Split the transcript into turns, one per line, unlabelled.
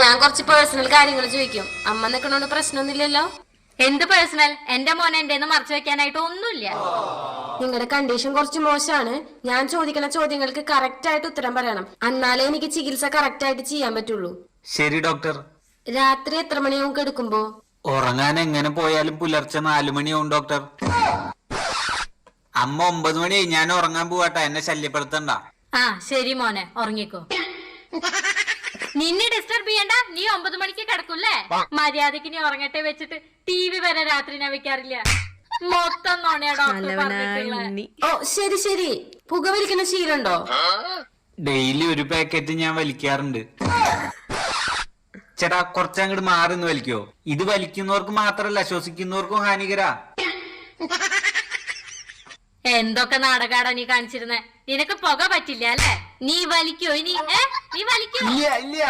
ഞാൻ കുറച്ച് പേഴ്സണൽ കാര്യങ്ങൾ ചോദിക്കും. അമ്മ നിക്കണോണ്ട് പ്രശ്നമൊന്നുമില്ലല്ലോ?
എന്ത് പേഴ്സണൽ? എന്റെ മോനെ എന്റെ മറച്ചു വെക്കാനായിട്ട് ഒന്നുമില്ല.
നിങ്ങളുടെ കണ്ടീഷൻ കുറച്ച് മോശമാണ്. ഞാൻ ചോദിക്കുന്ന ചോദ്യങ്ങൾക്ക് കറക്റ്റ് ആയിട്ട് ഉത്തരം പറയണം. എന്നാലേ എനിക്ക് ചികിത്സ കറക്റ്റ് ആയിട്ട് ചെയ്യാൻ പറ്റുള്ളൂ.
ശരി ഡോക്ടർ.
രാത്രി എത്ര മണിയാവും കിടക്കുമ്പോ?
ഉറങ്ങാൻ എങ്ങനെ പോയാലും പുലർച്ചെ 4 മണിയാവും ഡോക്ടർ. അമ്മ 9 മണിയായി, ഞാൻ ഉറങ്ങാൻ പോവാട്ടെ, എന്നെ ശല്യപ്പെടുത്തണ്ട.
ആ ശരി മോനെ, ഉറങ്ങിക്കോ. നിന്നെ ഡിസ്റ്റർബ് ചെയ്യണ്ട. നീ 9 മണിക്ക് കിടക്കൂല്ലേ? മര്യാദക്ക് നീ ഉറങ്ങട്ടെ വെച്ചിട്ട് TV വരെ രാത്രി ഞാൻ വെക്കാറില്ല. മൊത്തം നോണയാ ഡോക്ടർ പറഞ്ഞിട്ടുള്ളത്.
ഓ ശരി ശരി. പുകവലിക്കുന്ന ശീലമുണ്ടോ?
ഡെയിലി ഒരു പാക്കറ്റ് ഞാൻ വലിക്കാറുണ്ട്. ചേട്ടാ കുറച്ചങ്ങോട്ട് മാറിന്ന് വലിക്കോ? ഇത് വലിക്കുന്നവർക്ക് മാത്രല്ല, ശ്വസിക്കുന്നവർക്കും ഹാനികരാ.
എന്തൊക്കെ നാടകാടാ നീ കാണിച്ചിരുന്നേ? നിനക്ക് പുക പറ്റില്ല അല്ലേ? നീ വലിക്കോ ഇനി? നീ വലിക്കോ?
ഇല്ല.